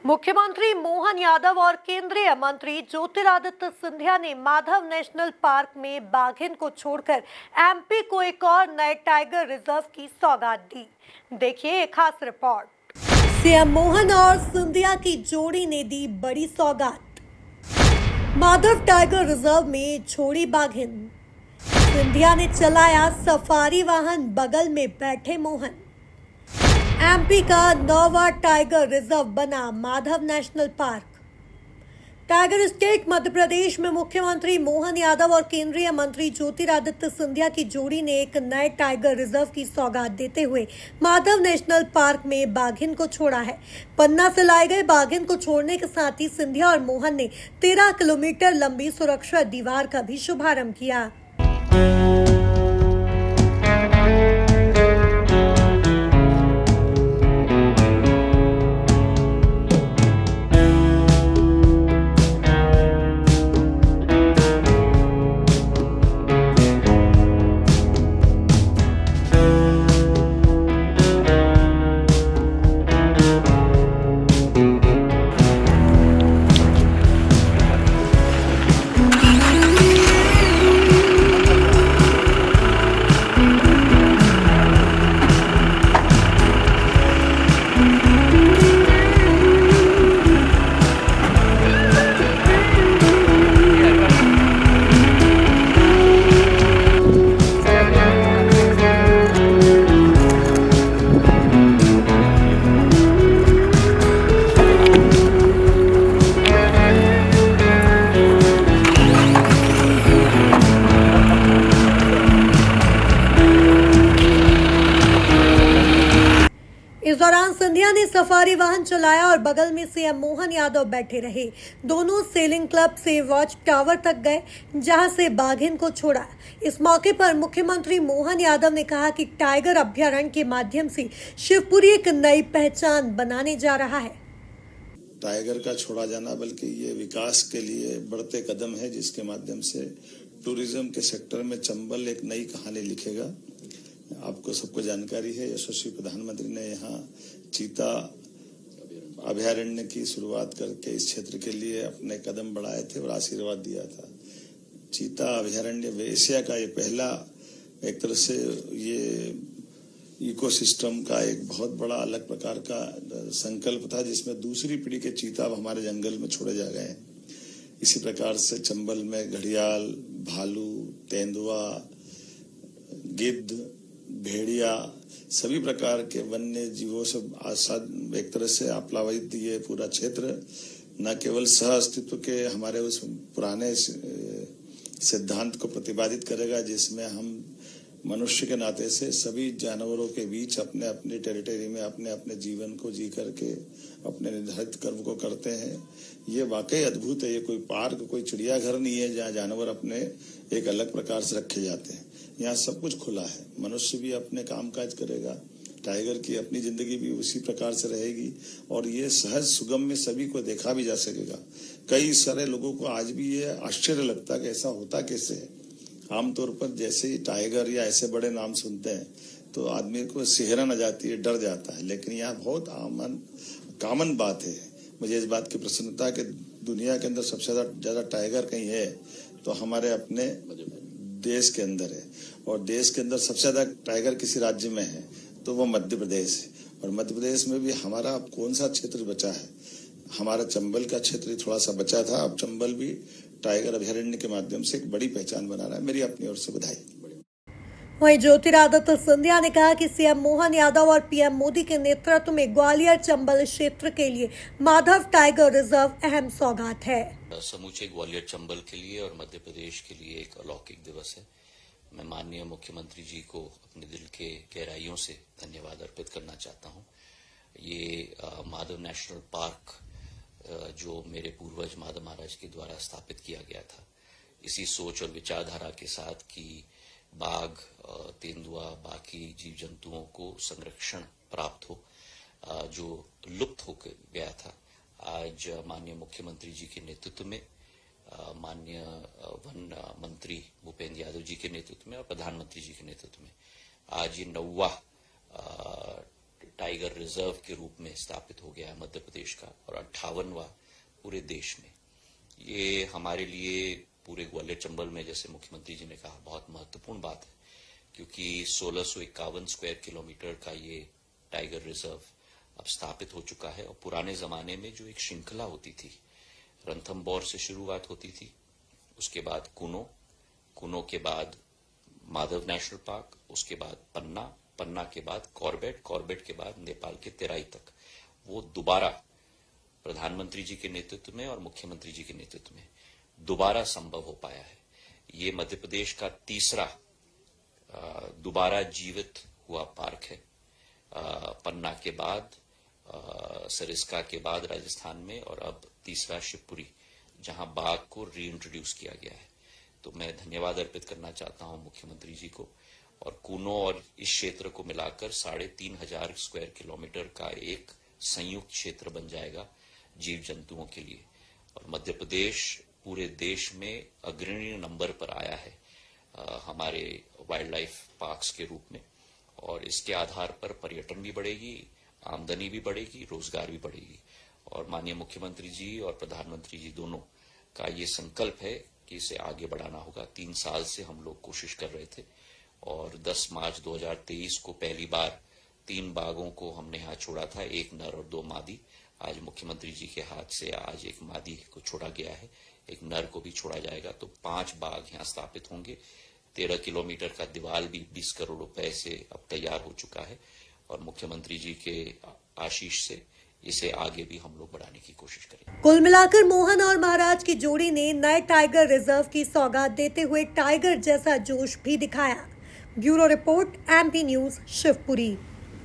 मुख्यमंत्री मोहन यादव और केंद्रीय मंत्री ज्योतिरादित्य सिंधिया ने माधव नेशनल पार्क में बाघिन को छोड़कर एमपी को एक और नए टाइगर रिजर्व की सौगात दी। देखिए एक खास रिपोर्ट। सीएम मोहन और सिंधिया की जोड़ी ने दी बड़ी सौगात। माधव टाइगर रिजर्व में छोड़ी बाघिन। सिंधिया ने चलाया सफारी वाहन, बगल में बैठे मोहन। एमपी का 9वां टाइगर रिजर्व बना Madhav national park. Tiger state Madhya Pradesh में मुख्यमंत्री मोहन यादव और केंद्रीय मंत्री ज्योतिरादित्य सिंधिया की जोड़ी ने एक नए टाइगर रिजर्व की सौगात देते हुए माधव नेशनल पार्क में बाघिन को छोड़ा है। पन्ना से लाए गए बाघिन को छोड़ने के साथ ही सिंधिया और मोहन ने 13 किलोमीटर लंबी सुरक्षा दीवार का भी शुभारंभ किया। इस दौरान सिंधिया ने सफारी वाहन चलाया और बगल में सीएम मोहन यादव बैठे रहे। दोनों सेलिंग क्लब से वॉच टावर तक गए, जहां से बाघिन को छोड़ा। इस मौके पर मुख्यमंत्री मोहन यादव ने कहा कि टाइगर अभ्यारण्य के माध्यम से शिवपुरी एक नई पहचान बनाने जा रहा है। टाइगर का छोड़ा जाना बल्कि ये विकास के लिए बढ़ते कदम है, जिसके माध्यम से टूरिज्म के सेक्टर में चंबल एक नई कहानी लिखेगा। आपको सबको जानकारी है, यशस्वी प्रधानमंत्री ने यहाँ चीता अभयारण्य की शुरुआत करके इस क्षेत्र के लिए अपने कदम बढ़ाए थे और आशीर्वाद दिया था। चीता अभयारण्य एशिया का ये पहला एक तरह से ये इकोसिस्टम का एक बहुत बड़ा अलग प्रकार का संकल्प था, जिसमें दूसरी पीढ़ी के चीता अब हमारे जंगल में छोड़े जा गए हैं। इसी प्रकार से चंबल में घड़ियाल, भालू, तेंदुआ, गिद्ध, भेड़िया, सभी प्रकार के वन्य जीवों से आसाद एक तरह से आप्लावित ये पूरा क्षेत्र न केवल सह अस्तित्व के हमारे उस पुराने सिद्धांत को प्रतिपादित करेगा, जिसमें हम मनुष्य के नाते से सभी जानवरों के बीच अपने अपने टेरिटरी में अपने अपने जीवन को जी करके अपने निर्धारित कर्म को करते हैं। ये वाकई अद्भुत है। ये कोई पार्क, कोई चिड़ियाघर नहीं है जहाँ जानवर अपने एक अलग प्रकार से रखे जाते हैं। यहाँ सब कुछ खुला है। मनुष्य भी अपने काम काज करेगा, टाइगर की अपनी जिंदगी भी उसी प्रकार से रहेगी और ये सहज सुगम में सभी को देखा भी जा सकेगा। कई सारे लोगों को आज भी ये आश्चर्य लगता है कि ऐसा होता कैसे है। आमतौर पर जैसे ही टाइगर या ऐसे बड़े नाम सुनते हैं तो आदमी को सिहरन आ जाती है, डर जाता है, लेकिन यहाँ बहुत कॉमन बात है। मुझे इस बात की प्रसन्नता कि दुनिया के अंदर सबसे ज्यादा टाइगर कहीं है तो हमारे अपने देश के अंदर है, और देश के अंदर सबसे ज्यादा टाइगर किसी राज्य में है तो वो मध्य प्रदेश है। और मध्य प्रदेश में भी हमारा कौन सा क्षेत्र बचा है? हमारा चंबल का क्षेत्र थोड़ा सा बचा था। अब चंबल भी टाइगर अभयारण्य के माध्यम से एक बड़ी पहचान बना रहा है। मेरी अपनी ओर से बधाई। वहीं ज्योतिरादित्य सिंधिया ने कहा कि सीएम मोहन यादव और पीएम मोदी के नेतृत्व में ग्वालियर चंबल क्षेत्र के लिए माधव टाइगर रिजर्व अहम सौगात है। समूचे ग्वालियर चंबल के लिए और मध्य प्रदेश के लिए एक अलौकिक दिवस है। मैं माननीय मुख्यमंत्री जी को अपने दिल के गहराइयों से धन्यवाद अर्पित करना चाहता हूं। ये माधव नेशनल पार्क जो मेरे पूर्वज माधव महाराज के द्वारा स्थापित किया गया था, इसी सोच और विचारधारा के साथ कि बाघ, तेंदुआ, बाकी जीव जंतुओं को संरक्षण प्राप्त हो जो लुप्त हो गया था। आज माननीय मुख्यमंत्री जी के नेतृत्व में, माननीय वन मंत्री भूपेंद्र यादव जी के नेतृत्व में और प्रधानमंत्री जी के नेतृत्व में आज ये 9वां टाइगर रिजर्व के रूप में स्थापित हो गया है मध्य प्रदेश का, और 58वां पूरे देश में। ये हमारे लिए पूरे ग्वालियर चंबल में, जैसे मुख्यमंत्री जी ने कहा, बहुत महत्वपूर्ण बात है, क्योंकि 1651 स्क्वायर किलोमीटर का ये टाइगर रिजर्व अब स्थापित हो चुका है। और पुराने जमाने में जो एक श्रृंखला होती थी, रणथंबोर से शुरुआत होती थी, उसके बाद कुनो के बाद माधव नेशनल पार्क, उसके बाद पन्ना के बाद कॉर्बेट के बाद नेपाल के तेराई तक, वो दोबारा प्रधानमंत्री जी के नेतृत्व में और मुख्यमंत्री जी के नेतृत्व में दोबारा संभव हो पाया है। ये मध्य प्रदेश का तीसरा दोबारा जीवित हुआ पार्क है। पन्ना के बाद, सरिस्का के बाद राजस्थान में, और अब तीसरा शिवपुरी, जहां बाघ को रीइंट्रोड्यूस किया गया है। तो मैं धन्यवाद अर्पित करना चाहता हूं मुख्यमंत्री जी को। और कुनो और इस क्षेत्र को मिलाकर 3500 स्क्वायर किलोमीटर का एक संयुक्त क्षेत्र बन जाएगा जीव जंतुओं के लिए। और मध्य प्रदेश पूरे देश में अग्रणी नंबर पर आया है हमारे वाइल्ड लाइफ पार्क्स के रूप में। और इसके आधार पर पर्यटन भी बढ़ेगी, आमदनी भी बढ़ेगी, रोजगार भी बढ़ेगी। और माननीय मुख्यमंत्री जी और प्रधानमंत्री जी दोनों का ये संकल्प है कि इसे आगे बढ़ाना होगा। 3 साल से हम लोग कोशिश कर रहे थे, और 10 मार्च 2023 को पहली बार 3 बाघों को हमने यहाँ छोड़ा था, 1 नर और 2 मादी। आज मुख्यमंत्री जी के हाथ से आज एक मादी को छोड़ा गया है, एक नर को भी छोड़ा जाएगा। तो 5 बाघ यहाँ स्थापित होंगे। 13 किलोमीटर का दीवार भी 20 करोड़ रुपए से अब तैयार हो चुका है, और मुख्यमंत्री जी के आशीष से इसे आगे भी हम लोग बढ़ाने की कोशिश करेंगे। कुल मिलाकर मोहन और महाराज की जोड़ी ने नए टाइगर रिजर्व की सौगात देते हुए टाइगर जैसा जोश भी दिखाया। Bureau report, MP news, Shivpuri.